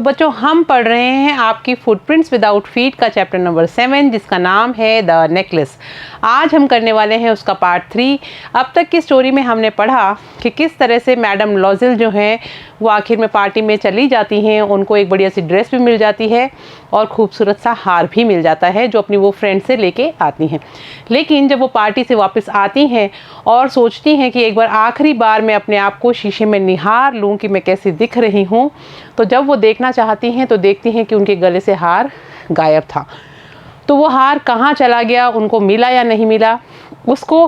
बच्चों हम पढ़ रहे हैं आपकी फुटप्रिंट्स विदाउट फीट का चैप्टर नंबर 7 जिसका नाम है द नेकलेस। आज हम करने वाले हैं उसका पार्ट 3। अब तक की स्टोरी में हमने पढ़ा कि किस तरह से मैडम लॉज़ल जो हैं वो आखिर में पार्टी में चली जाती हैं, उनको एक बढ़िया सी ड्रेस भी मिल जाती है और खूबसूरत सा हार भी मिल जाता है जो अपनी वो फ्रेंड से लेके आती हैं। लेकिन जब वो पार्टी से वापस आती हैं और सोचती हैं कि एक बार आखिरी बार मैं अपने आप को शीशे में निहार लूँ कि मैं कैसी दिख रही हूँ, तो जब वो देखना चाहती हैं तो देखती हैं कि उनके गले से हार गायब था। तो वो हार कहाँ चला गया, उनको मिला या नहीं मिला, उसको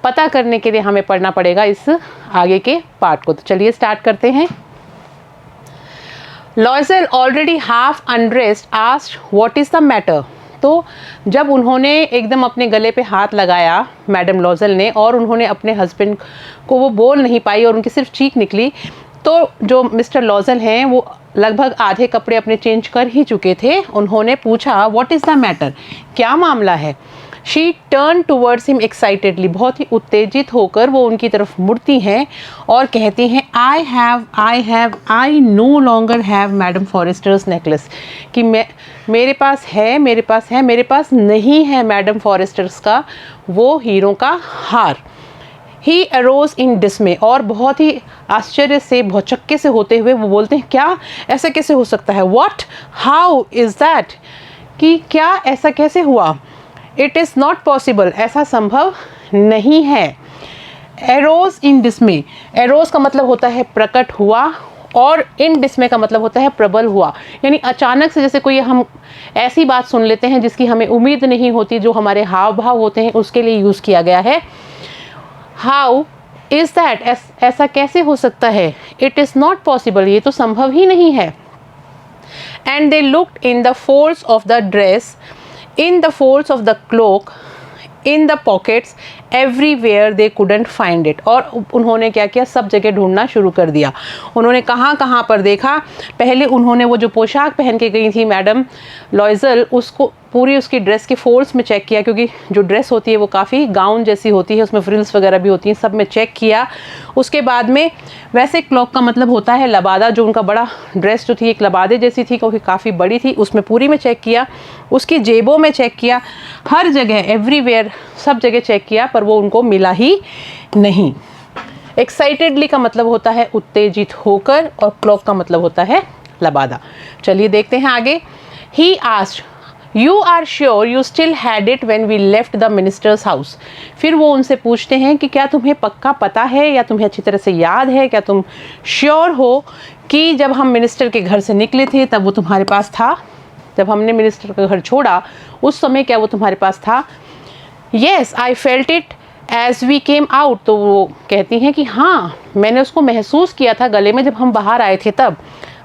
पता करने के लिए हमें पढ़ना पड़ेगा इस आगे के पार्ट को। तो चलिए स्टार्ट करते हैं। Loisel already half undressed asked what is the matter. तो जब उन्होंने एकदम अपने गले पे हाथ लगाया मैडम लॉज़ल ने और उन्होंने अपने हस्बैंड को वो बोल नहीं पाई और उनकी सिर्फ चीख निकली, तो जो मिस्टर लॉज़ल हैं वो लगभग आधे कपड़े अपने चेंज कर ही चुके थे। उन्होंने पूछा व्हाट इज़ द मैटर, क्या मामला है। She turn towards him excitedly, बहुत ही उत्तेजित होकर वो उनकी तरफ मुड़ती हैं और कहती हैं I know longer have madam Forester's necklace, कि मेरे पास नहीं है मैडम फॉरेस्टर्स का वो हीरों का हार। ही अरोज इन डिसमे, और बहुत ही आश्चर्य से भौचक्के से होते हुए वो बोलते हैं क्या, ऐसा कैसे हो सकता है, व्हाट, हाउ इज़ दैट, कि क्या ऐसा कैसे हुआ। इट इज़ नॉट पॉसिबल, ऐसा संभव नहीं है। एरोज इन डिसमे, एरोज का मतलब होता है प्रकट हुआ और इन डिसमे का मतलब होता है प्रबल हुआ, यानी अचानक से जैसे कोई हम ऐसी बात सुन लेते हैं जिसकी हमें उम्मीद नहीं होती, जो हमारे हाव भाव होते हैं उसके लिए यूज़ किया गया है। हाउ इज़ दैट, ऐसा कैसे हो सकता है। इट इज़ नॉट पॉसिबल, ये तो संभव ही नहीं है। And they looked in the folds of the dress, in the folds of the cloak, in the pockets, everywhere they couldn't find it. और उन्होंने क्या किया, सब जगह ढूंढना शुरू कर दिया। उन्होंने कहाँ कहाँ पर देखा। पहले उन्होंने वो जो पोशाक पहन के गई थी मैडम लॉज़ल, उसको पूरी उसकी ड्रेस के फोल्ड्स में चेक किया, क्योंकि जो ड्रेस होती है वो काफ़ी गाउन जैसी होती है, उसमें फ्रिल्स वगैरह भी होती हैं, सब में चेक किया। उसके बाद में वैसे क्लॉक का मतलब होता है लबादा, जो उनका बड़ा ड्रेस जो थी एक लबादे जैसी थी क्योंकि काफ़ी बड़ी थी, उसमें पूरी में चेक किया। उसकी जेबों में चेक किया, हर जगह एवरीवेयर सब जगह चेक किया, पर वो उनको मिला ही नहीं। एक्साइटेडली का मतलब होता है उत्तेजित होकर और क्लॉक का मतलब होता है लबादा। चलिए देखते हैं आगे। He asked you are sure you still had it when we left the minister's house. फिर वो उनसे पूछते हैं कि क्या तुम्हें पक्का पता है या तुम्हें अच्छी तरह से याद है, क्या तुम श्योर हो कि जब हम मिनिस्टर के घर से निकले थे तब वो तुम्हारे पास था, जब हमने मिनिस्टर का घर छोड़ा उस समय क्या वो तुम्हारे पास था। Yes I felt it as we came out. तो वो कहती हैं कि हाँ मैंने उसको महसूस किया था गले में जब हम बाहर आए थे तब।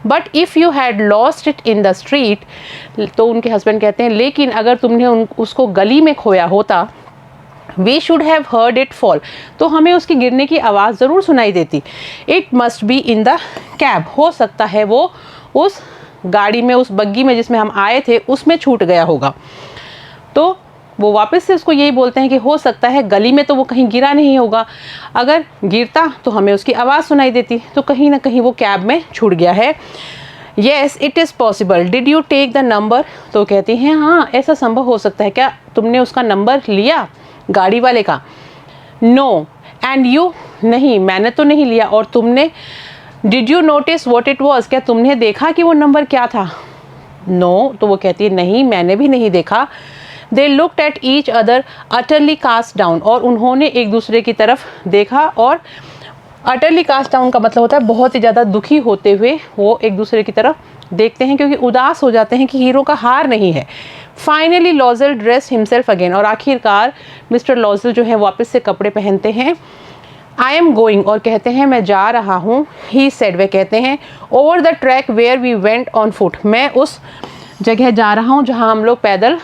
But if you had lost it in the street, तो उनके हस्बैंड कहते हैं लेकिन अगर तुमने उसको गली में खोया होता, we should have heard it fall, तो हमें उसकी गिरने की आवाज़ ज़रूर सुनाई देती। It must be in the cab, हो सकता है वो उस गाड़ी में, उस बग्गी में जिसमें हम आए थे उसमें छूट गया होगा। तो वो वापस से उसको यही बोलते हैं कि हो सकता है गली में तो वो कहीं गिरा नहीं होगा, अगर गिरता तो हमें उसकी आवाज़ सुनाई देती, तो कहीं ना कहीं वो कैब में छूट गया है। Yes it is possible, did you take the number. तो कहती हैं हाँ ऐसा संभव हो सकता है, क्या तुमने उसका नंबर लिया गाड़ी वाले का। नो एंड यू, नहीं मैंने तो नहीं लिया, और तुमने। Did you notice what it was, क्या तुमने देखा कि वो नंबर क्या था। नो, तो वो कहती है नहीं मैंने भी नहीं देखा। They looked at each other utterly cast down, और उन्होंने एक दूसरे की तरफ देखा, और utterly cast down का मतलब होता है बहुत ही ज़्यादा दुखी होते हुए वो एक दूसरे की तरफ देखते हैं, क्योंकि उदास हो जाते हैं कि हीरो का हार नहीं है। फाइनली लॉज़ल ड्रेस हिमसेल्फ अगेन, और आखिरकार मिस्टर लॉज़ल जो है वापस से कपड़े पहनते हैं। आई एम गोइंग, और कहते हैं मैं जा रहा हूँ। ही सेड, वे कहते हैं over the track where we went on foot, मैं उस जगह जा रहा हूँ जहाँ हम लोग पैदल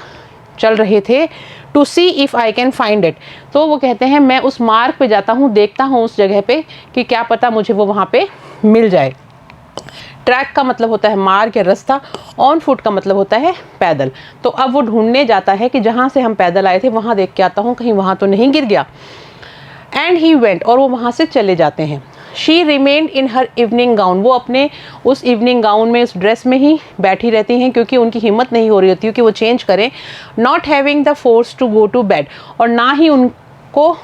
चल रहे थे। To see if I can find it, तो वो कहते हैं मैं उस मार्ग पे जाता हूँ, देखता हूँ उस जगह पे कि क्या पता मुझे वो वहाँ पे मिल जाए। ट्रैक का मतलब होता है मार्ग या रास्ता, ऑन फुट का मतलब होता है पैदल। तो अब वो ढूंढने जाता है कि जहाँ से हम पैदल आए थे वहाँ देख के आता हूँ कहीं वहाँ तो नहीं गिर गया। एंड ही वेंट, और वो वहाँ से चले जाते हैं। She remained in her evening gown, वो अपने उस इवनिंग गाउन में, उस ड्रेस में ही बैठी रहती हैं क्योंकि उनकी हिम्मत नहीं हो रही होती कि वो चेंज करें। Not having the force to go to bed, और ना ही उनको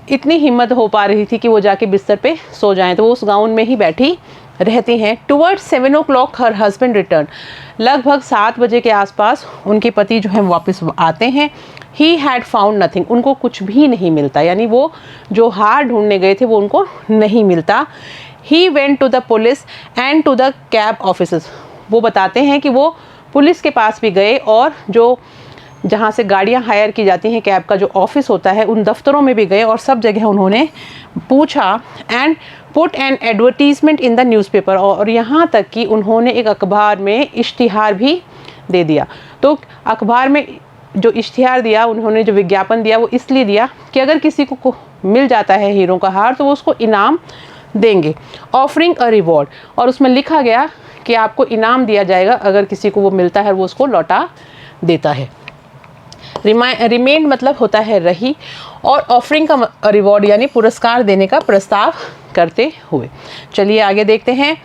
इतनी हिम्मत हो पा रही थी कि वो जाके बिस्तर पे सो जाएं, तो वो उस गाउन में ही बैठी रहती हैं। Towards 7 o'clock her husband return, लगभग 7 बजे के आसपास उनके पति जो हैं वापस आते हैं। ही हैड फाउंड नथिंग, उनको कुछ भी नहीं मिलता, यानी वो जो हार ढूंढने गए थे वो उनको नहीं मिलता। He went to the police and to the cab officers, वो बताते हैं कि वो पुलिस के पास भी गए और जो जहाँ से गाड़ियाँ हायर की जाती हैं, कैब का जो ऑफिस होता है, उन दफ्तरों में भी गए और सब जगह उन्होंने पूछा। And put an advertisement in the newspaper, और यहाँ तक कि उन्होंने एक अखबार में इश्तिहार भी दे दिया। तो अखबार में जो इश्तिहार दिया, उन्होंने जो विज्ञापन दिया, वो इसलिए दिया कि अगर किसी को मिल जाता है हीरों का हार तो वो उसको इनाम देंगे, ऑफरिंग अ रिवॉर्ड, और उसमें लिखा गया कि आपको इनाम दिया जाएगा अगर किसी को वो मिलता है, वो उसको लौटा देता है। रिमेंड मतलब होता है रही, और ऑफरिंग का रिवॉर्ड यानी पुरस्कार देने का प्रस्ताव करते हुए। चलिए आगे देखते हैं।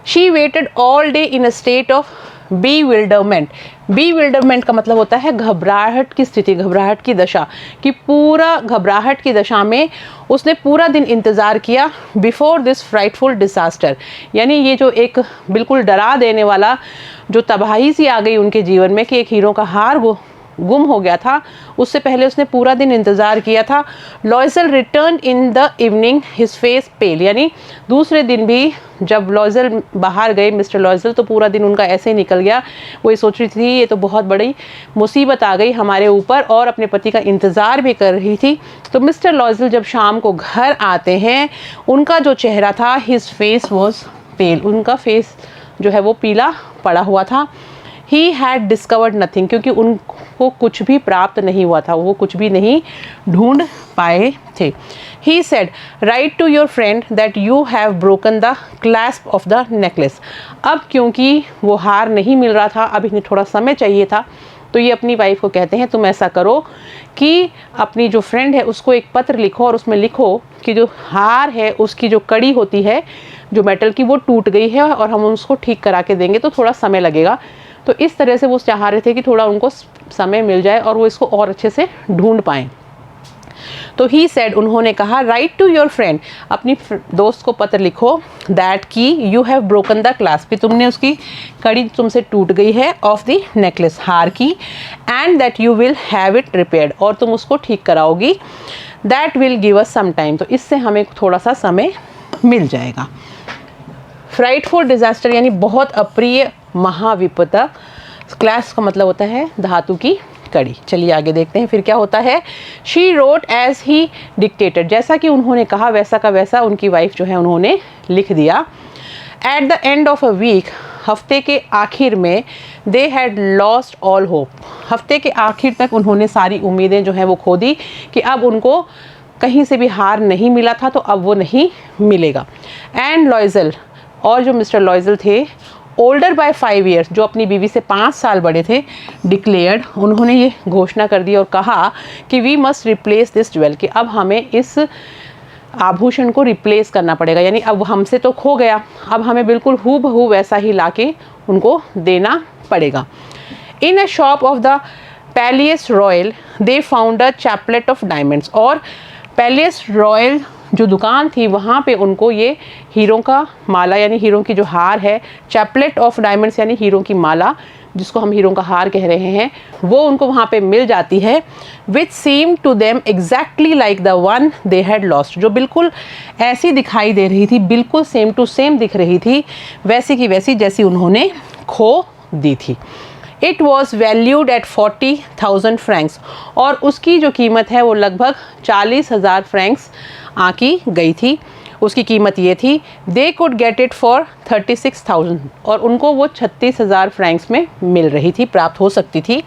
She weighted all day in a state of bewilderment, bewilderment का मतलब होता है घबराहट की स्थिति, घबराहट की दशा, कि पूरा घबराहट की दशा में उसने पूरा दिन इंतज़ार किया। बिफोर दिस फ्राइटफुल डिसास्टर, यानी ये जो एक बिल्कुल डरा देने वाला जो तबाही सी आ गई उनके जीवन में कि एक हीरो का हार वो गुम हो गया था, उससे पहले उसने पूरा दिन इंतज़ार किया था। Loisel return in the evening his face pale, यानी दूसरे दिन भी जब लॉयज़ल बाहर गए, मिस्टर लॉयज़ल, तो पूरा दिन उनका ऐसे ही निकल गया। वो ये सोच रही थी ये तो बहुत बड़ी मुसीबत आ गई हमारे ऊपर, और अपने पति का इंतज़ार भी कर रही थी। तो मिस्टर लॉयज़ल जब शाम को घर आते हैं, उनका जो चेहरा था, हिज फेस वॉज पेल, उनका फेस जो है वो पीला पड़ा हुआ था। ही हैड डिस्कवर्ड नथिंग, क्योंकि उनको कुछ भी प्राप्त नहीं हुआ था, वो कुछ भी नहीं ढूंढ पाए थे। He said write to your friend that you have broken the clasp of the necklace. अब क्योंकि वो हार नहीं मिल रहा था, अब इन्हें थोड़ा समय चाहिए था, तो ये अपनी वाइफ को कहते हैं तुम ऐसा करो कि अपनी जो फ्रेंड है उसको एक पत्र लिखो और उसमें लिखो कि जो हार है उसकी जो कड़ी होती है जो मेटल की वो टूट गई है और हम उसको ठीक करा के देंगे, तो थोड़ा समय लगेगा। तो इस तरह से वो चाह रहे थे कि थोड़ा उनको समय मिल जाए और वो इसको और अच्छे से ढूंढ पाएँ। तो ही सेड, उन्होंने कहा, राइट टू योर फ्रेंड, अपनी दोस्त को पत्र लिखो, दैट की you have broken the clasp, कि तुमने उसकी कड़ी तुमसे टूट गई है, ऑफ द नेकलेस, हार की, and that you will have it repaired, और तुम उसको ठीक कराओगी। That will give us some time, तो इससे हमें थोड़ा सा समय मिल जाएगा। फ्राइटफुल डिजास्टर यानी बहुत अप्रिय महाविपदा, क्लैस्प का मतलब होता है धातु की कड़ी। चलिए आगे देखते हैं फिर क्या होता है। She wrote as he dictated, जैसा कि उन्होंने कहा वैसा का वैसा उनकी वाइफ जो है उन्होंने लिख दिया। At the end of a week, हफ्ते के आखिर में, they had lost all hope, हफ्ते के आखिर तक उन्होंने सारी उम्मीदें जो हैं वो खो दी कि अब उनको कहीं से भी हार नहीं मिला था तो अब वो नहीं मिलेगा। एंड लॉयज़ल, और जो मिस्टर लॉयज़ल थे, ओल्डर बाय 5 years, जो अपनी बीवी से 5 साल बड़े थे, डिक्लेयर्ड, उन्होंने ये घोषणा कर दी और कहा कि we must replace this jewel, कि अब हमें इस आभूषण को रिप्लेस करना पड़ेगा, यानी अब हमसे तो खो गया, अब हमें बिल्कुल हूबहू वैसा ही लाके उनको देना पड़ेगा। In a shop of the Palais Royal they found a chaplet of diamonds, और पैलेस रॉयल जो दुकान थी वहाँ पे उनको ये हीरों का माला, यानी हीरों की जो हार है, चैपलेट ऑफ डायमंड्स यानी हीरों की माला, जिसको हम हीरों का हार कह रहे हैं, वो उनको वहाँ पे मिल जाती है। Which seem to them exactly like the one they had lost, जो बिल्कुल ऐसी दिखाई दे रही थी, बिल्कुल सेम टू सेम दिख रही थी, वैसी की वैसी जैसी उन्होंने खो दी थी। It was valued at 40,000 Franks, और उसकी जो कीमत है वो लगभग 40,000 फ्रैंक्स आंकी गई थी। उसकी कीमत ये थी, they could get it for 36,000, और उनको वो 36,000 फ्रैंक्स में मिल रही थी, प्राप्त हो सकती थी।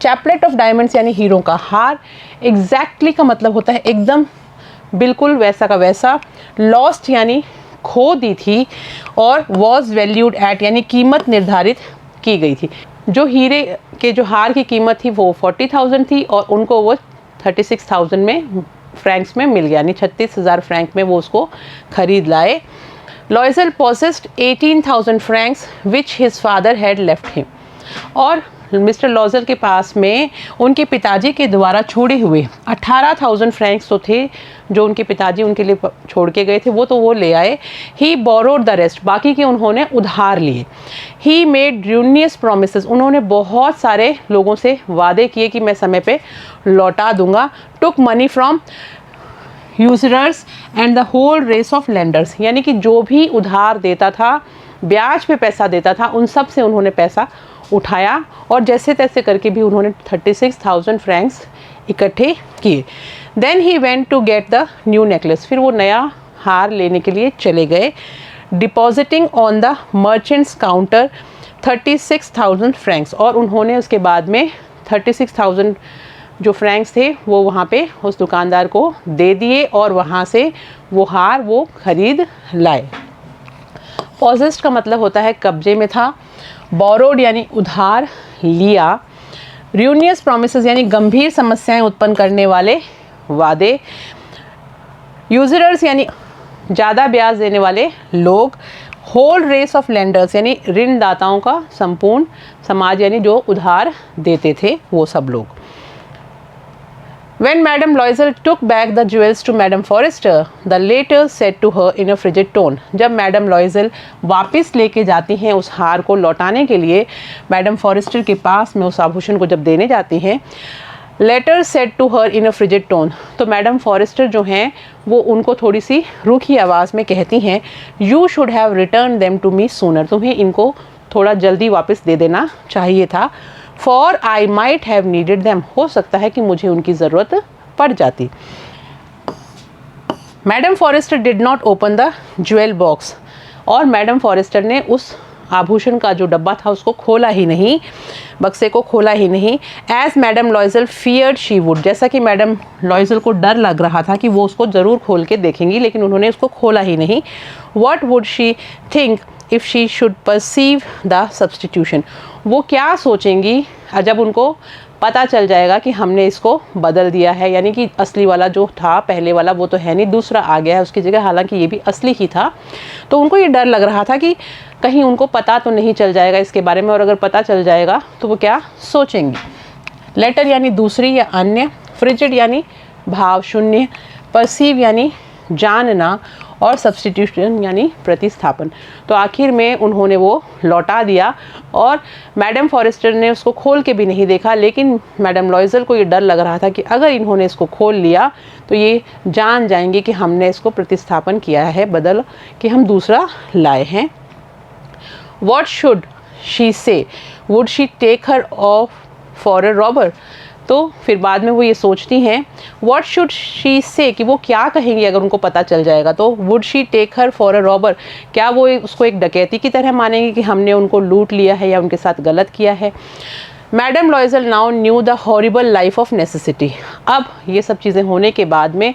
चैपलेट ऑफ डायमंड्स यानी हीरों का हार, एग्जैक्टली का मतलब होता है एकदम, बिल्कुल वैसा का वैसा। लॉस्ट यानी खो दी थी, और वॉज वैल्यूड एट यानी कीमत निर्धारित की गई थी। जो हीरे के जो हार की कीमत थी वो 40,000 थी और उनको वो 36,000 में फ्रैंक्स में मिल गया, यानी 36,000 फ्रैंक में वो उसको खरीद लाए। लॉयजल possessed 18,000 francs which his father had left him। और मिस्टर लॉजल के पास में उनके पिताजी के द्वारा छोड़े हुए 18,000 फ्रैंक्स तो थे जो उनके पिताजी उनके लिए छोड़ के गए थे, वो ले आए। ही बोरोड द रेस्ट, बाकी के उन्होंने उधार लिए। ही मेड ड्यूनियस प्रोमिसेस, उन्होंने बहुत सारे लोगों से वादे किए कि मैं समय पे लौटा दूंगा। Took money from usurers and the whole race of lenders, यानी कि जो भी उधार देता था, ब्याज पे पैसा देता था, उन सब से उन्होंने पैसा उठाया और जैसे तैसे करके भी उन्होंने 36,000 फ्रैंक्स इकट्ठे किए। Then he went to get the new necklace, फिर वो नया हार लेने के लिए चले गए। Depositing on the merchant's counter 36,000 francs, और उन्होंने उसके बाद में 36,000 जो फ्रैंक्स थे वो वहाँ पे उस दुकानदार को दे दिए और वहाँ से वो हार वो खरीद लाए। पॉजेस्ड का मतलब होता है कब्जे में था। बोरोड यानी उधार लिया। र्यूनियस प्रोमिसेस यानी गंभीर समस्याएं उत्पन्न करने वाले वादे। यूजरर्स यानी ज़्यादा ब्याज देने वाले लोग। होल रेस ऑफ लेंडर्स यानी ऋणदाताओं का संपूर्ण समाज, यानी जो उधार देते थे वो सब लोग। When Madame Loisel took back the jewels to Madame Forrester, the latter said to her in a frigid tone। जब मैडम लॉयजल वापस लेके जाती हैं उस हार को लौटाने के लिए, मैडम फॉरेस्टर के पास में उस आभूषण को जब देने जाती हैं, later said to her in a frigid tone, तो मैडम फॉरेस्टर जो हैं वो उनको थोड़ी सी रूखी आवाज़ में कहती हैं, you should have return them to me sooner, तुम्हें इनको थोड़ा जल्दी वापस दे देना चाहिए था। For I might have needed them, हो सकता है कि मुझे उनकी ज़रूरत पड़ जाती। Madam Forestier did not open the jewel box, और मैडम फॉरेस्टर ने उस आभूषण का जो डब्बा था उसको खोला ही नहीं, बक्से को खोला ही नहीं। As madam Loisel feared she would, जैसा कि मैडम लॉयजल को डर लग रहा था कि वो उसको ज़रूर खोल के देखेंगी, लेकिन उन्होंने उसको खोला ही नहीं। What would she think if she should perceive the substitution, वो क्या सोचेंगी जब उनको पता चल जाएगा कि हमने इसको बदल दिया है, यानी कि असली वाला जो था पहले वाला वो तो है नहीं, दूसरा आ गया है उसकी जगह, हालांकि ये भी असली ही था। तो उनको ये डर लग रहा था कि कहीं उनको पता तो नहीं चल जाएगा इसके बारे में, और अगर पता चल जाएगा तो वो क्या सोचेंगी। लेटर यानी दूसरी या अन्य। फ्रिजिड यानी भाव शून्य। परसीव यानी जानना, और सब्सटीट्यूशन यानी प्रतिस्थापन। तो आखिर में उन्होंने वो लौटा दिया और मैडम फॉरेस्टर ने उसको खोल के भी नहीं देखा, लेकिन मैडम लॉयजल को ये डर लग रहा था कि अगर इन्होंने इसको खोल लिया तो ये जान जाएंगे कि हमने इसको प्रतिस्थापन किया है, बदल कि हम दूसरा लाए हैं। What should she say, would she take her off for a robber, तो फिर बाद में वो ये सोचती हैं व्हाट शुड शी से, कि वो क्या कहेंगी अगर उनको पता चल जाएगा। तो would she take her for a robber, क्या वो उसको एक डकैती की तरह मानेंगी कि हमने उनको लूट लिया है या उनके साथ गलत किया है। Madam लॉयजल now new the horrible life of necessity. अब ये सब चीज़ें होने के बाद में,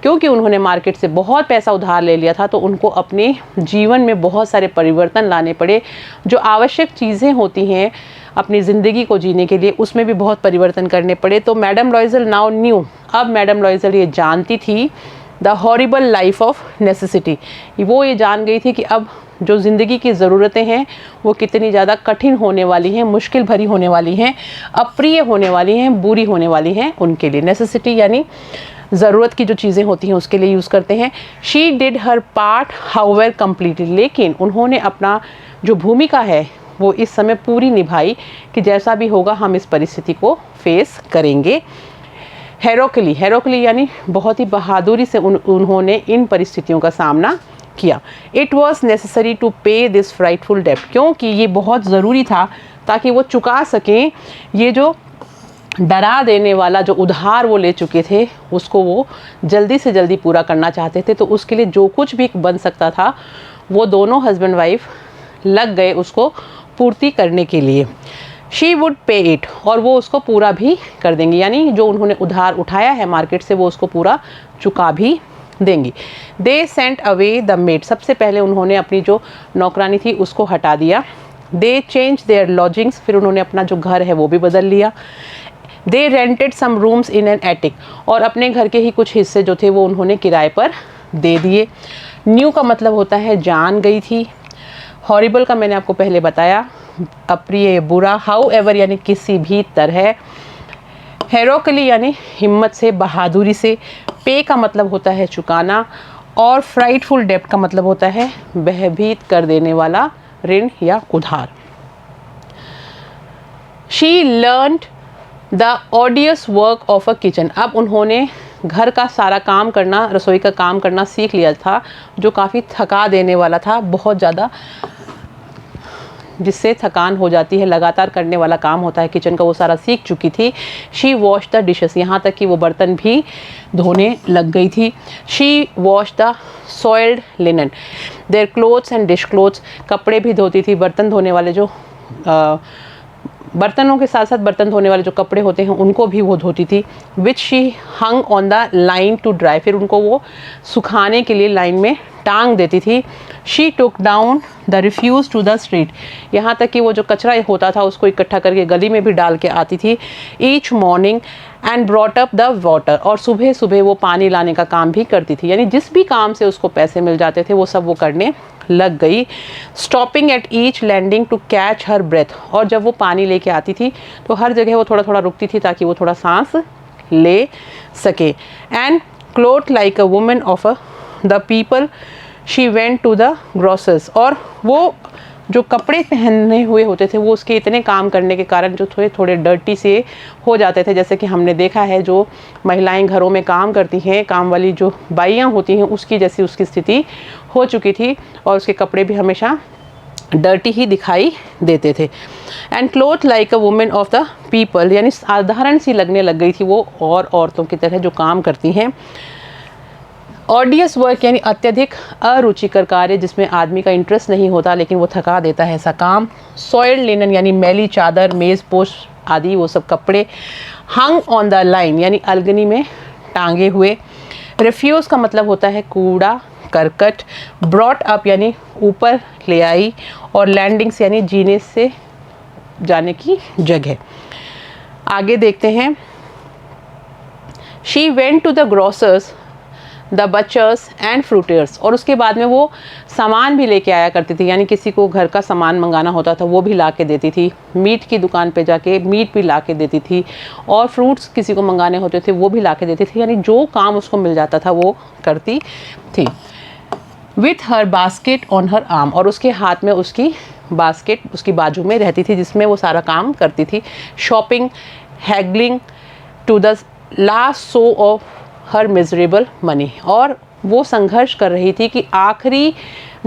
क्योंकि उन्होंने मार्केट से बहुत पैसा उधार ले लिया था, तो उनको अपने जीवन में बहुत सारे परिवर्तन लाने पड़े। जो आवश्यक चीज़ें होती हैं अपनी ज़िंदगी को जीने के लिए, उसमें भी बहुत परिवर्तन करने पड़े। तो मैडम लॉयजल नाउ न्यू, अब मैडम लॉयजल ये जानती थी the horrible life of necessity, वो ये जान गई थी कि अब जो ज़िंदगी की ज़रूरतें हैं वो कितनी ज़्यादा कठिन होने वाली हैं, मुश्किल भरी होने वाली हैं, अप्रिय होने वाली हैं, बुरी होने वाली हैं उनके लिए। नेसेसिटी यानी ज़रूरत की जो चीज़ें होती हैं उसके लिए यूज़ करते हैं। She did her part however completely, लेकिन उन्होंने अपना जो भूमिका है वो इस समय पूरी निभाई कि जैसा भी होगा हम इस परिस्थिति को फेस करेंगे। हेरोकली, हेरोकली यानी बहुत ही बहादुरी से उन्होंने इन परिस्थितियों का सामना किया। इट वॉज नेसेसरी टू पे दिस फ्राइटफुल डेप्ट, क्योंकि ये बहुत ज़रूरी था ताकि वो चुका सकें ये जो डरा देने वाला जो उधार वो ले चुके थे, उसको वो जल्दी से जल्दी पूरा करना चाहते थे। तो उसके लिए जो कुछ भी बन सकता था वो दोनों हस्बैंड वाइफ लग गए उसको पूर्ति करने के लिए। शी वुड पे इट, और वो उसको पूरा भी कर देंगी, यानी जो उन्होंने उधार उठाया है मार्केट से वो उसको पूरा चुका भी देंगी। They sent away the made, सबसे पहले उन्होंने अपनी जो नौकरानी थी उसको हटा दिया। दे चेंज देयर लॉजिंग्स, फिर उन्होंने अपना जो घर है वो भी बदल लिया। They rented some rooms in an attic, और अपने घर के ही कुछ हिस्से जो थे वो उन्होंने किराए पर दे दिए। न्यू का मतलब होता है जान गई थी। हॉरिबल का मैंने आपको पहले बताया, अप्रिय, बुरा। हाउ एवर यानी किसी भी तरह। हेरोकली यानी हिम्मत से, बहादुरी से। पे का मतलब होता है चुकाना, और फ्राइटफुल डेप्ट का मतलब होता है भयभीत कर देने वाला ऋण या उधार। She learned the ऑडियस work of a kitchen, अब उन्होंने घर का सारा काम करना, रसोई का काम करना सीख लिया था, जो काफ़ी थका देने वाला था, बहुत ज़्यादा, जिससे थकान हो जाती है, लगातार करने वाला काम होता है किचन का, वो सारा सीख चुकी थी। शी वॉश द डिशेस, यहाँ तक कि वो बर्तन भी धोने लग गई थी। She wash the soiled linen their clothes and dish clothes, कपड़े भी धोती थी, बर्तन धोने वाले जो बर्तनों के साथ साथ बर्तन धोने वाले जो कपड़े होते हैं उनको भी वो धोती थी। Which she hung on the line to dry, फिर उनको वो सुखाने के लिए लाइन में टांग देती थी। She took down the refuse to the street, यहाँ तक कि वो जो कचरा होता था उसको इकट्ठा करके गली में भी डाल के आती थी। Each morning and brought up the water, और सुबह सुबह वो पानी लाने का काम भी करती थी, यानी जिस भी काम से उसको पैसे मिल जाते थे वो सब वो करने लग गई। Stopping at each landing to catch her breath, और जब वो पानी लेके आती थी तो हर जगह वो थोड़ा थोड़ा रुकती थी ताकि वो थोड़ा सांस ले सके। And cloth like a woman of the people she went to the grocer's, और वो जो कपड़े पहने हुए होते थे वो उसके इतने काम करने के कारण जो थोड़े थोड़े डर्टी से हो जाते थे, जैसे कि हमने देखा है जो महिलाएं घरों में काम करती हैं, काम वाली जो बाइयाँ होती हैं उसकी जैसी उसकी स्थिति हो चुकी थी, और उसके कपड़े भी हमेशा डर्टी ही दिखाई देते थे। And cloth like a women of the people, यानी साधारण सी लगने लग गई थी वो, और औरतों की तरह जो काम करती हैं। ऑडियस वर्क यानी अत्यधिक अरुचिकर कार्य, जिसमें आदमी का इंटरेस्ट नहीं होता लेकिन वो थका देता है ऐसा काम। सॉइल्ड लिनन यानी मैली चादर, मेज़ पोश आदि वो सब कपड़े। हंग ऑन द लाइन यानी अलगनी में टांगे हुए। रिफ्यूज़ का मतलब होता है कूड़ा करकट। ब्रॉट अप यानी ऊपर ले आई, और लैंडिंग्स यानी जीने से जाने की जगह। आगे देखते हैं। She went to the grocer's the butcher's and fruiterer's, और उसके बाद में वो सामान भी लेके आया करती थी, यानी किसी को घर का सामान मंगाना होता था वो भी ला के देती थी। मीट की दुकान पे जाके मीट भी ला के देती थी, और फ्रूट्स किसी को मंगाने होते थे वो भी ला के देती थी, यानी जो काम उसको मिल जाता था वो करती थी। With her basket on her arm, और उसके हाथ में उसकी बास्केट उसकी बाजू में रहती थी जिसमें वो सारा काम करती थी। Shopping, haggling to the last sou of her miserable money, और वो संघर्ष कर रही थी कि आखिरी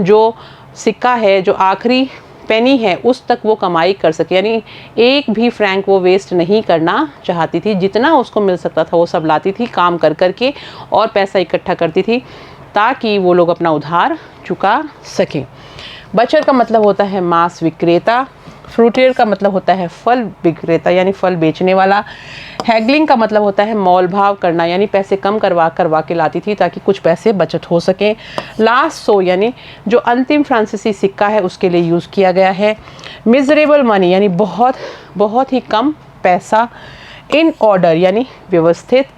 जो सिक्का है, जो आखिरी पेनी है, उस तक वो कमाई कर सके, यानी एक भी फ्रैंक वो वेस्ट नहीं करना चाहती थी। जितना उसको मिल सकता था वो सब लाती थी काम कर कर के, और पैसा इकट्ठा करती थी ताकि वो लोग अपना उधार चुका सकें। बचर का मतलब होता है मांस विक्रेता। फ्रूटियर का मतलब होता है फल विक्रेता यानी फल बेचने वाला। हैगलिंग का मतलब होता है मोल भाव करना, यानी पैसे कम करवा के लाती थी ताकि कुछ पैसे बचत हो सके। लास्ट सो यानी जो अंतिम फ्रांसीसी सिक्का है उसके लिए यूज़ किया गया है। मिजरेबल मनी यानी बहुत ही कम पैसा। इन ऑर्डर यानी व्यवस्थित।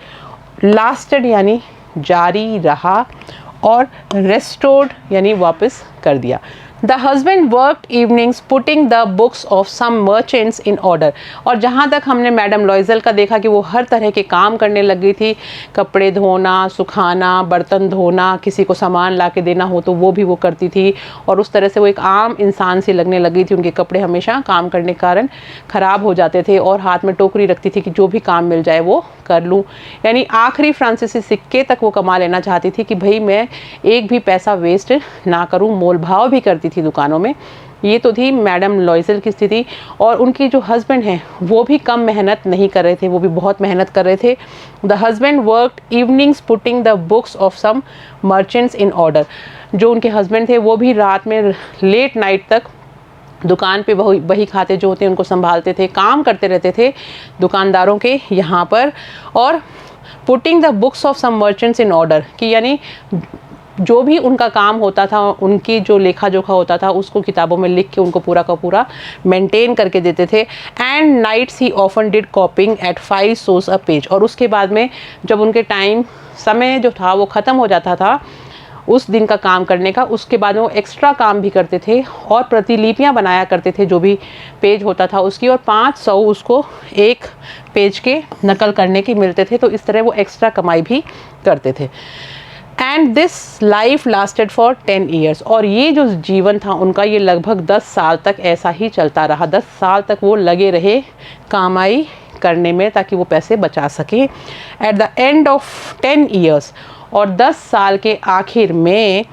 लास्टेड यानी जारी रहा, और रेस्टोर्ड यानी वापस कर दिया। The husband worked evenings putting the books of some merchants in order, और जहाँ तक हमने मैडम लॉइजल का देखा कि वो हर तरह के काम करने लग गई थी, कपड़े धोना, सुखाना, बर्तन धोना, किसी को सामान ला के देना हो तो वो भी वो करती थी, और उस तरह से वो एक आम इंसान सी लगने लगी थी। उनके कपड़े हमेशा काम करने के कारण ख़राब हो जाते थे, और हाथ में टोकरी रखती थी कि जो भी काम मिल जाए वो कर लूँ, यानी आखिरी फ्रांसीसी सिक्के तक वो कमा लेना चाहती थी कि भाई मैं एक भी पैसा वेस्ट ना करूँ। मोल भाव भी करती थी दुकानों में। ये तो थी मैडम लॉइजल की स्थिति। और उनकी जो हस्बैंड हैं वो भी कम मेहनत नहीं कर रहे थे, वो भी बहुत मेहनत कर रहे थे। The husband worked evenings putting the books of some merchants in order, जो उनके हस्बैंड थे वो भी रात में लेट नाइट तक दुकान पे बही खाते जो होते हैं उनको संभालते थे, काम करते रहते थे दुकानदारों के यहाँ पर। और putting the books of some merchants in order कि यानी जो भी उनका काम होता था, उनकी जो लेखा जोखा होता था, उसको किताबों में लिख के उनको पूरा का पूरा मेंटेन करके देते थे। And nights she often did copying at 5 sous a page. और उसके बाद में जब उनके समय जो था वो ख़त्म हो जाता था उस दिन का काम करने का, उसके बाद वो एक्स्ट्रा काम भी करते थे और प्रतिलिपियां बनाया करते थे जो भी पेज होता था उसकी, और 500 उसको एक पेज के नकल करने के मिलते थे। तो इस तरह वो एक्स्ट्रा कमाई भी करते थे। And this life lasted for 10 years. और ये जो जीवन था उनका, ये लगभग 10 साल तक ऐसा ही चलता रहा। 10 साल तक वो लगे रहे कमाई करने में ताकि वो पैसे बचा सके। Eight the end of 10 years, और 10 साल के आखिर में,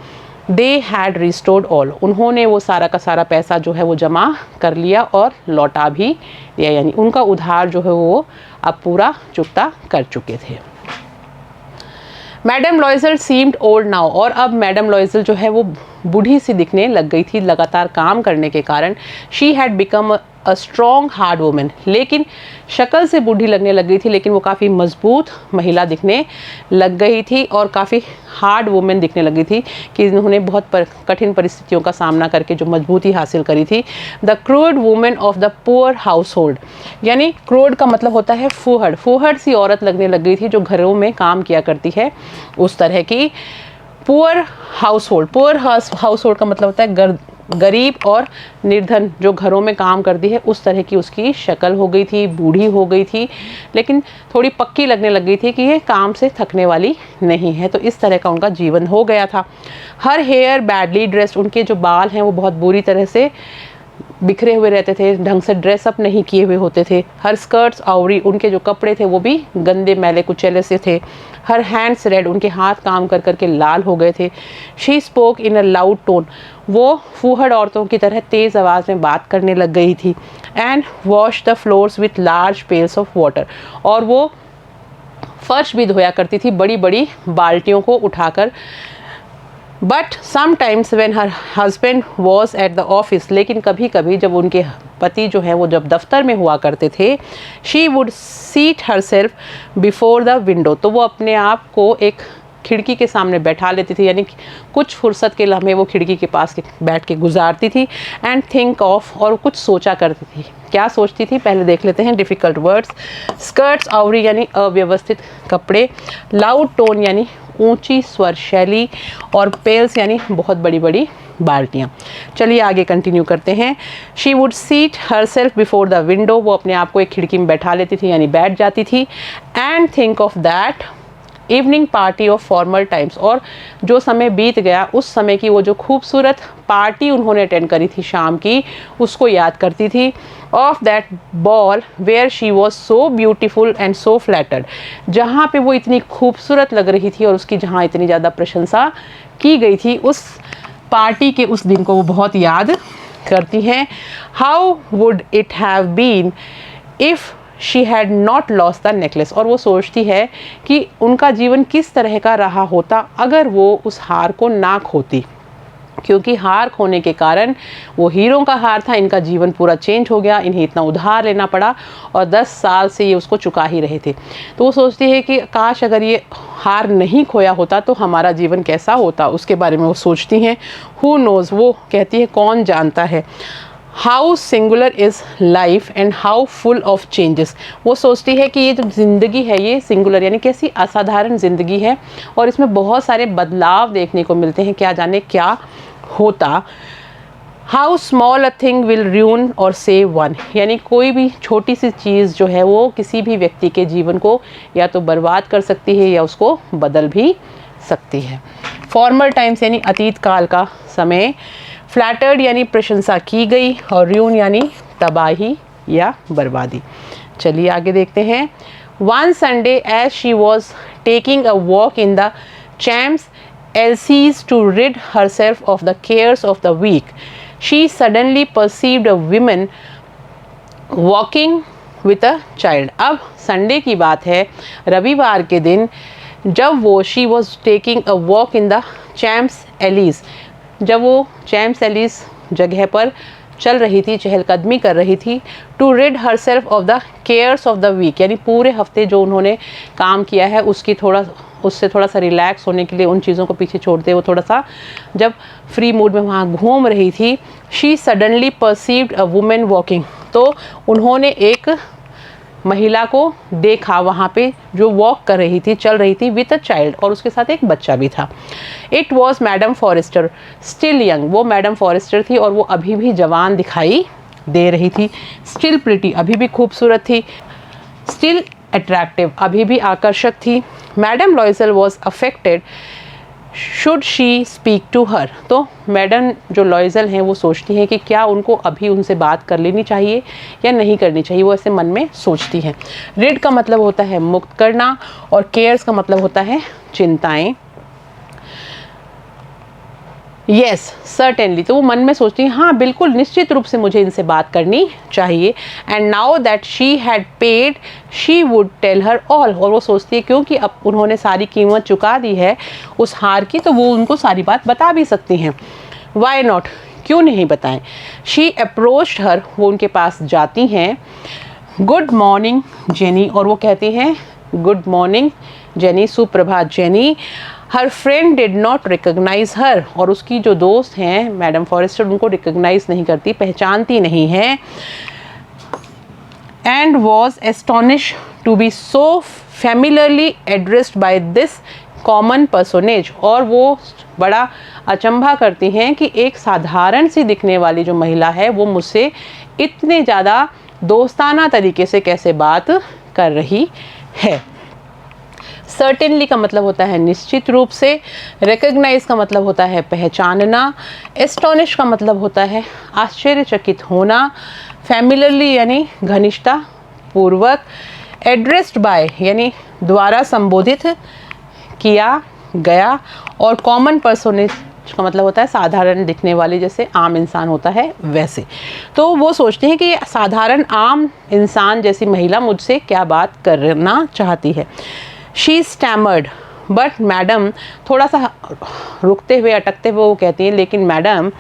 दे हैड रिस्टोर्ड ऑल, उन्होंने वो सारा का सारा पैसा जो है वो जमा कर लिया और लौटा भी दिया, यानी उनका उधार जो है वो अब पूरा चुकता कर चुके थे। मैडम लॉयजल सीम्ड ओल्ड नाउ, और अब मैडम लॉयजल जो है वो बूढ़ी सी दिखने लग गई थी लगातार काम करने के कारण। She had become a strong hard women, लेकिन शक्ल से बूढ़ी लगने लग गई थी, लेकिन वो काफ़ी मजबूत महिला दिखने लग गई थी और काफ़ी हार्ड वुमेन दिखने लगी थी कि इन्होंने बहुत कठिन परिस्थितियों का सामना करके जो मजबूती हासिल करी थी। The crude women of the poor house hold, यानी क्रूड का मतलब होता है फूहड़, फूहड़ सी औरत लगने लग गई थी जो घरों में काम किया करती है उस तरह की। Poor house hold, poor house hold का मतलब होता है गरीब और निर्धन, जो घरों में काम करती है उस तरह की उसकी शक्ल हो गई थी, बूढ़ी हो गई थी, लेकिन थोड़ी पक्की लगने लग गई थी कि ये काम से थकने वाली नहीं है। तो इस तरह का उनका जीवन हो गया था। हर हेयर बैडली ड्रेस्ड, उनके जो बाल हैं वो बहुत बुरी तरह से बिखरे हुए रहते थे, ढंग से ड्रेसअप नहीं किए हुए होते थे। हर स्कर्ट्स आवरी, उनके जो कपड़े थे वो भी गंदे मैले कुचैले से थे। हर हैंड्स रेड, उनके हाथ काम कर करके लाल हो गए थे। She spoke in a loud tone, वो फूहड़ औरतों की तरह तेज़ आवाज़ में बात करने लग गई थी। And wash the floors with large pails of water, और वो फर्श भी धोया करती थी बड़ी बड़ी बाल्टियों को उठाकर। But sometimes when her husband was at the office, लेकिन कभी कभी जब उनके पति जो है वो जब दफ्तर में हुआ करते थे, she would seat her self before the window, तो वो अपने आप को एक खिड़की के सामने बैठा लेती थी, यानी कुछ फुर्सत के लम्हे वो खिड़की के पास बैठ के गुजारती थी। एंड थिंक ऑफ, और कुछ सोचा करती थी। क्या सोचती थी पहले देख लेते हैं डिफ़िकल्ट वर्ड्स। स्कर्ट्स आवरी यानी अव्यवस्थित कपड़े, लाउड टोन यानी ऊंची स्वर शैली, और पेल्स यानी बहुत बड़ी बड़ी बाल्टियाँ। चलिए आगे कंटिन्यू करते हैं। She would seat her self before the window, वो अपने आप को एक खिड़की में बैठा लेती थी यानी बैठ जाती थी। And think of that evening party of formal times, और जो समय बीत गया उस समय की वो जो खूबसूरत पार्टी उन्होंने अटेंड करी थी शाम की, उसको याद करती थी। Of that ball where she was so beautiful and so flattered, जहाँ पे वो इतनी खूबसूरत लग रही थी और उसकी जहाँ इतनी ज़्यादा प्रशंसा की गई थी, उस पार्टी के उस दिन को वो बहुत याद करती हैं। How would it have been if she had not lost the necklace, और वो सोचती है कि उनका जीवन किस तरह का रहा होता अगर वो उस हार को ना खोती, क्योंकि हार खोने के कारण, वो हीरों का हार था, इनका जीवन पूरा चेंज हो गया, इन्हें इतना उधार लेना पड़ा और 10 साल से ये उसको चुका ही रहे थे। तो वो सोचती है कि काश अगर ये हार नहीं खोया होता तो हमारा जीवन कैसा होता, उसके बारे में वो सोचती हैं। हु नोज़, वो कहती है कौन जानता है। How singular is life and how full of changes, वो सोचती है कि ये जो ज़िंदगी है ये सिंगुलर यानी कैसी असाधारण ज़िंदगी है और इसमें बहुत सारे बदलाव देखने को मिलते हैं, क्या जाने क्या होता। How small a thing will ruin और सेव वन, यानी कोई भी छोटी सी चीज़ जो है वो किसी भी व्यक्ति के जीवन को या तो बर्बाद कर सकती है या उसको बदल भी सकती है। फॉर्मल टाइम्स यानी अतीत काल का समय, फ्लैटर्ड यानी प्रशंसा की गई, और ruin यानी तबाही या बर्बादी। चलिए आगे देखते हैं। One Sunday as she was taking a walk in the Champs Elysees to rid herself of the cares of the week, she suddenly perceived a woman walking with a child। अब Sunday की बात है, रविवार के दिन जब वो she was taking a walk in the Champs Elysees, जब वो चैम्प्स एलिस जगह पर चल रही थी, चहलकदमी कर रही थी। To rid herself of the cares of the week, यानी पूरे हफ्ते जो उन्होंने काम किया है उसकी थोड़ा उससे थोड़ा सा रिलैक्स होने के लिए उन चीज़ों को पीछे छोड़ते वो थोड़ा सा जब फ्री मूड में वहाँ घूम रही थी, she suddenly perceived a women walking, तो उन्होंने एक महिला को देखा वहाँ पे जो वॉक कर रही थी, चल रही थी विथ अ चाइल्ड, और उसके साथ एक बच्चा भी था। It was madame Forestier still young, वो मैडम फॉरेस्टर थी और वो अभी भी जवान दिखाई दे रही थी। स्टिल प्रिटी, अभी भी खूबसूरत थी। स्टिल अट्रैक्टिव, अभी भी आकर्षक थी। Madame Loisel was affected should she speak to her, तो मैडम जो लॉयजल हैं वो सोचती हैं कि क्या उनको अभी उनसे बात कर लेनी चाहिए या नहीं करनी चाहिए, वो ऐसे मन में सोचती हैं। रिड का मतलब होता है मुक्त करना और केयर्स का मतलब होता है चिंताएं। येस सर्टेनली, तो वो मन में सोचती हैं हाँ बिल्कुल निश्चित रूप से मुझे इनसे बात करनी चाहिए। And now that she had paid she would tell her all, और वो सोचती है क्योंकि अब उन्होंने सारी कीमत चुका दी है उस हार की, तो वो उनको सारी बात बता भी सकती हैं। वाई नॉट, क्यों नहीं बताएं। शी अप्रोच्ड हर, वो उनके पास जाती हैं। गुड मॉर्निंग जेनी, और वो कहती हैं गुड मॉर्निंग जेनी, सुप्रभात Jeanne. Her friend did not recognise her, और उसकी जो दोस्त हैं मैडम फॉरेस्टर उनको रिकग्नाइज नहीं करती, पहचानती नहीं है। And was astonished to be so familiarly addressed by this common personage, और वो बड़ा अचंभा करती हैं कि एक साधारण सी दिखने वाली जो महिला है वो मुझसे इतने ज़्यादा दोस्ताना तरीके से कैसे बात कर रही है। सर्टेनली का मतलब होता है निश्चित रूप से। रिकग्नाइज का मतलब होता है पहचानना। एस्टोनिश का मतलब होता है आश्चर्यचकित होना। फैमिलियरली यानी घनिष्ठता पूर्वक। एड्रेस्ड बाय यानी द्वारा संबोधित किया गया। और कॉमन पर्सोनेज का मतलब होता है साधारण दिखने वाली, जैसे आम इंसान होता है वैसे। तो वो सोचते हैं कि ये साधारण आम इंसान जैसी महिला मुझसे क्या बात करना चाहती है। शी स्टैमर्ड बट मैडम, थोड़ा सा रुकते हुए अटकते हुए वो कहती हैं लेकिन मैडम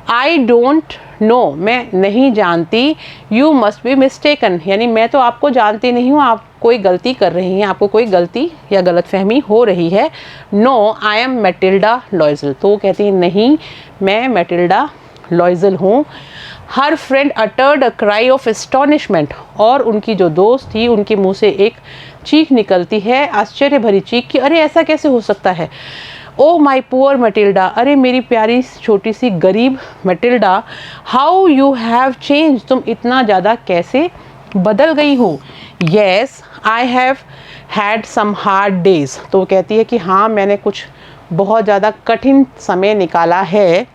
आई डोंट नो, मैं नहीं जानती। यू मस्ट बी मिस्टेकन, यानी मैं तो आपको जानती नहीं हूँ, आप कोई गलती कर रही हैं, आपको कोई गलती या गलतफहमी हो रही है। No I am Mathilde Loisel, तो वो कहती है नहीं मैं मैटिल्डा लॉयजल हूँ। Her friend uttered a cry of astonishment, और उनकी जो दोस्त थी उनके मुंह से एक चीख निकलती है, आश्चर्य भरी चीख कि अरे ऐसा कैसे हो सकता है। ओ माई पुअर मैटिल्डा, अरे मेरी प्यारी छोटी सी गरीब Mathilde, how you have change, तुम इतना ज़्यादा कैसे बदल गई हो। Yes I have had some hard days, तो वो कहती है कि हाँ मैंने कुछ बहुत ज़्यादा कठिन समय निकाला है।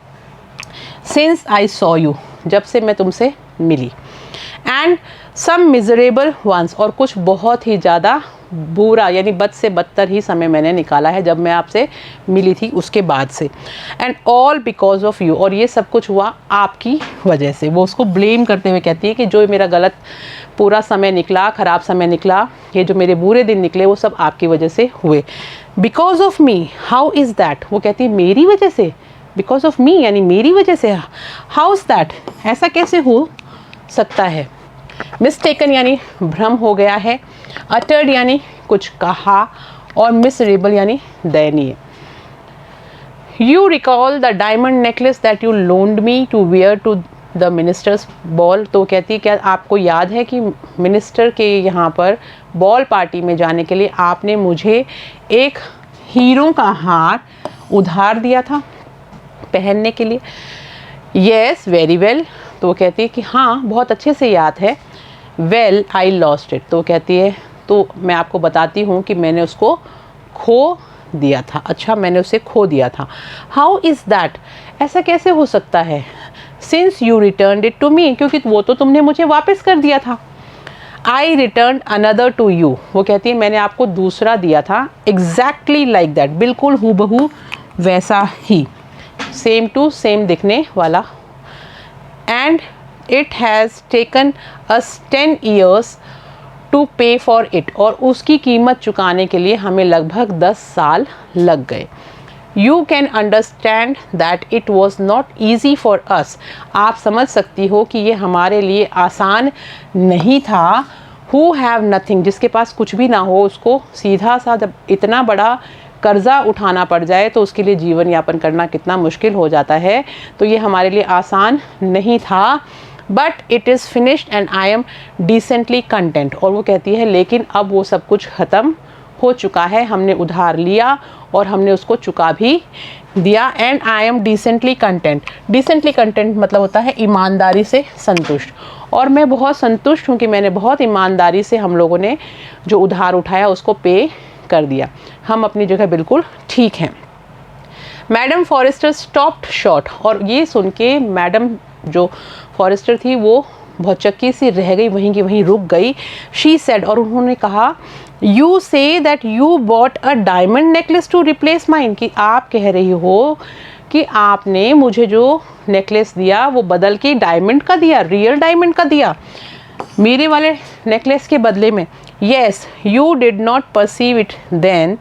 सिंस आई सॉ यू, जब से मैं तुमसे मिली। एंड सम मिजरेबल वंस, और कुछ बहुत ही ज़्यादा बुरा यानी बद से बदतर ही समय मैंने निकाला है जब मैं आपसे मिली थी उसके बाद से। And all because of you, और ये सब कुछ हुआ आपकी वजह से। वो उसको ब्लेम करते हुए कहती है कि जो मेरा गलत पूरा समय निकला, ख़राब समय निकला, ये जो मेरे बुरे दिन निकले वो सब आपकी वजह से हुए। Because of me, how is that, वो कहती है मेरी वजह से, बिकॉज ऑफ मी यानी मेरी वजह से। हाउ इज़ दैट, ऐसा कैसे हो सकता है। मिस्टेकन यानी भ्रम हो गया है। अटर्ड यानी कुछ कहा। और मिसरेबल यानी दयनीय। You recall the diamond necklace that you loaned me to wear to the minister's ball, तो कहती है क्या आपको याद है कि मिनिस्टर के यहाँ पर बॉल पार्टी में जाने के लिए आपने मुझे एक हीरों का हार उधार दिया था पहनने के लिए। येस वेरी वेल, तो वो कहती है कि हाँ बहुत अच्छे से याद है। वेल आई लॉस्ट इट, तो वो कहती है तो मैं आपको बताती हूँ कि मैंने उसको खो दिया था। अच्छा मैंने उसे खो दिया था। हाउ इज़ दैट, ऐसा कैसे हो सकता है। Since you return it to me, क्योंकि वो तो तुमने मुझे वापस कर दिया था। I return another to you, वो कहती है मैंने आपको दूसरा दिया था। एग्जैक्टली लाइक दैट, बिल्कुल हूबहू वैसा ही, सेम टू सेम दिखने वाला। And it has taken us 10 years to pay for it, और उसकी कीमत चुकाने के लिए हमें लगभग 10 साल लग गए। You can understand that it was not easy for us, आप समझ सकती हो कि ये हमारे लिए आसान नहीं था। हु हैव नथिंग, जिसके पास कुछ भी ना हो, उसको सीधा सा जब इतना बड़ा कर्जा उठाना पड़ जाए तो उसके लिए जीवन यापन करना कितना मुश्किल हो जाता है। तो ये हमारे लिए आसान नहीं था, but it is finished and I am decently content. और वो कहती है लेकिन अब वो सब कुछ ख़त्म हो चुका है, हमने उधार लिया और हमने उसको चुका भी दिया, and I am decently content. Decently content मतलब होता है ईमानदारी से संतुष्ट, और मैं बहुत संतुष्ट हूँ कि मैंने बहुत ईमानदारी से हम लोगों ने जो उधार उठाया उसको पे कर दिया, हम अपनी जगह बिल्कुल ठीक हैं। मैडम फॉरेस्टर स्टॉप्ड शॉर्ट, और ये सुन के मैडम जो फॉरेस्टर थी वो बहुत चक्की सी रह गई, वहीं की वहीं रुक गई। शी सेड, और उन्होंने कहा, you say that you bought a diamond necklace to replace mine, कि आप कह रही हो कि आपने मुझे जो नेकलेस दिया वो बदल के डायमंड का दिया, रियल डायमंड का दिया मेरे वाले नेकलेस के बदले में। Yes, you did not perceive it then,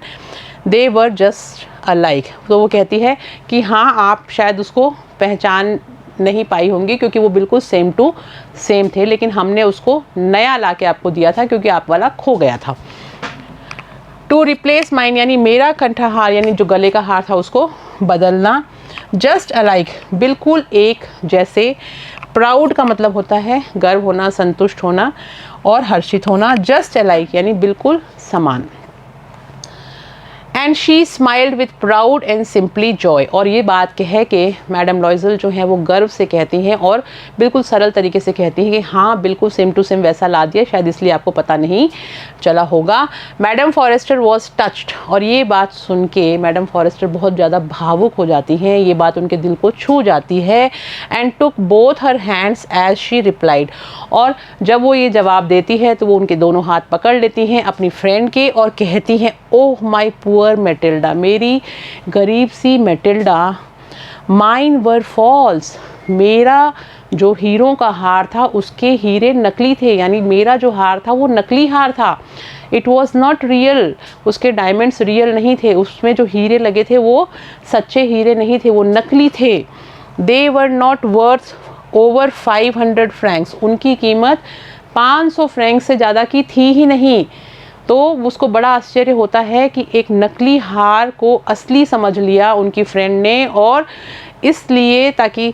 they were just alike. तो वो कहती है कि हाँ, आप शायद उसको पहचान नहीं पाई होंगी क्योंकि वो बिल्कुल सेम टू सेम थे, लेकिन हमने उसको नया ला के आपको दिया था क्योंकि आप वाला खो गया था। टू रिप्लेस माइन यानी मेरा कंठहार यानी जो गले का हार था उसको बदलना। जस्ट अलाइक बिल्कुल एक जैसे। प्राउड का मतलब होता है गर्व होना, संतुष्ट होना और हर्षित होना। जस्ट अलाइक यानी बिल्कुल समान। And she smiled with proud and simply Joy, और ये बात कह के मैडम लॉयजल जो है वो गर्व से कहती हैं और बिल्कुल सरल तरीके से कहती हैं कि हाँ बिल्कुल सेम टू सेम वैसा ला दिया, शायद इसलिए आपको पता नहीं चला होगा। मैडम फॉरेस्टर वॉज टच्ड, और ये बात सुन के मैडम फॉरेस्टर बहुत ज़्यादा भावुक हो जाती हैं, ये बात उनके दिल को छू जाती है। And took both her hands as she replied, और जब वो ये जवाब देती है तो वो उनके दोनों हाथ पकड़ लेती हैं अपनी फ्रेंड के और कहती हैं, ओह माई पुअर मैटिल्डा, मेरी गरीब सी मैटिल्डा, माइन वर फॉल्स, मेरा जो हीरों का हार था उसके हीरे नकली थे, यानी मेरा जो हार था वो नकली हार था। इट वॉज नॉट रियल, उसके डायमंड्स रियल नहीं थे, उसमें जो हीरे लगे थे वो सच्चे हीरे नहीं थे, वो नकली थे। They were not worth over 500 francs, उनकी कीमत 500 फ्रैंक से ज़्यादा की थी ही नहीं। तो उसको बड़ा आश्चर्य होता है कि एक नकली हार को असली समझ लिया उनकी फ्रेंड ने, और इसलिए ताकि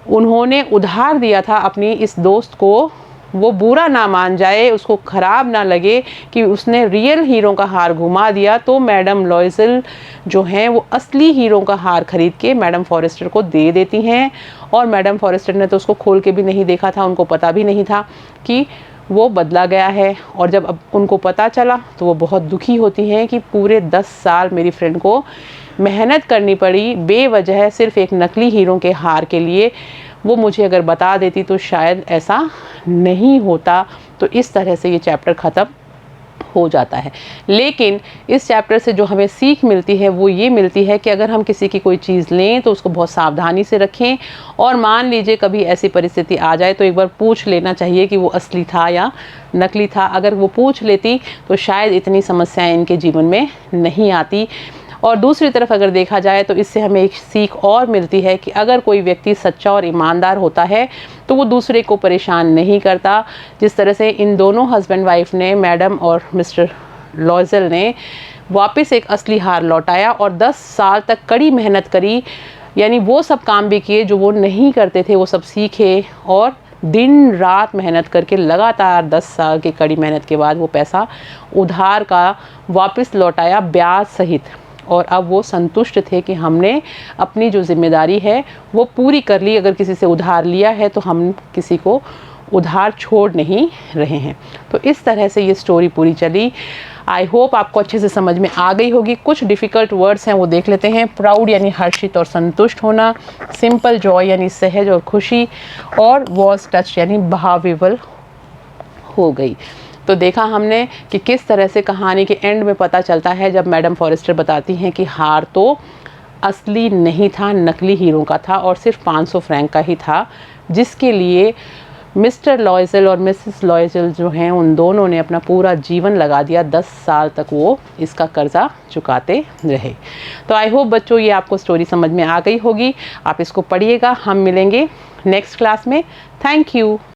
उन्होंने उधार दिया था अपनी इस दोस्त को, वो बुरा ना मान जाए, उसको ख़राब ना लगे कि उसने रियल हीरों का हार घुमा दिया। तो मैडम लॉयजल जो हैं वो असली हीरों का हार ख़रीद के मैडम फॉरेस्टर को दे देती हैं, और मैडम फॉरेस्टर ने तो उसको खोल के भी नहीं देखा था, उनको पता भी नहीं था कि वो बदला गया है। और जब अब उनको पता चला तो वो बहुत दुखी होती हैं कि पूरे 10 साल मेरी फ्रेंड को मेहनत करनी पड़ी बेवजह सिर्फ एक नकली हीरो के हार के लिए, वो मुझे अगर बता देती तो शायद ऐसा नहीं होता। तो इस तरह से ये चैप्टर ख़त्म हो जाता है। लेकिन इस चैप्टर से जो हमें सीख मिलती है वो ये मिलती है कि अगर हम किसी की कोई चीज़ लें तो उसको बहुत सावधानी से रखें, और मान लीजिए कभी ऐसी परिस्थिति आ जाए तो एक बार पूछ लेना चाहिए कि वो असली था या नकली था। अगर वो पूछ लेती तो शायद इतनी समस्याएं इनके जीवन में नहीं आती। और दूसरी तरफ अगर देखा जाए तो इससे हमें एक सीख और मिलती है कि अगर कोई व्यक्ति सच्चा और ईमानदार होता है तो वो दूसरे को परेशान नहीं करता। जिस तरह से इन दोनों हस्बैंड वाइफ ने, मैडम और मिस्टर लॉयजल ने वापस एक असली हार लौटाया और 10 साल तक कड़ी मेहनत करी, यानी वो सब काम भी किए जो वो नहीं करते थे, वो सब सीखे और दिन रात मेहनत करके लगातार 10 साल की कड़ी मेहनत के बाद वो पैसा उधार का वापस लौटाया ब्याज सहित। और अब वो संतुष्ट थे कि हमने अपनी जो जिम्मेदारी है वो पूरी कर ली। अगर किसी से उधार लिया है तो हम किसी को उधार छोड़ नहीं रहे हैं। तो इस तरह से ये स्टोरी पूरी चली। आई होप आपको अच्छे से समझ में आ गई होगी। कुछ डिफ़िकल्ट वर्ड्स हैं वो देख लेते हैं। प्राउड यानी हर्षित और संतुष्ट होना, सिंपल जॉय यानी सहज और खुशी, और वॉज टच यानी भावविवल हो गई। तो देखा हमने कि किस तरह से कहानी के एंड में पता चलता है जब मैडम फॉरेस्टर बताती हैं कि हार तो असली नहीं था, नकली हीरो का था और सिर्फ 500 फ्रैंक का ही था, जिसके लिए मिस्टर लॉयजल और मिसेस लॉयजल जो हैं उन दोनों ने अपना पूरा जीवन लगा दिया। 10 साल तक वो इसका कर्जा चुकाते रहे। तो आई होप बच्चों ये आपको स्टोरी समझ में आ गई होगी। आप इसको पढ़िएगा। हम मिलेंगे नेक्स्ट क्लास में। Thank you.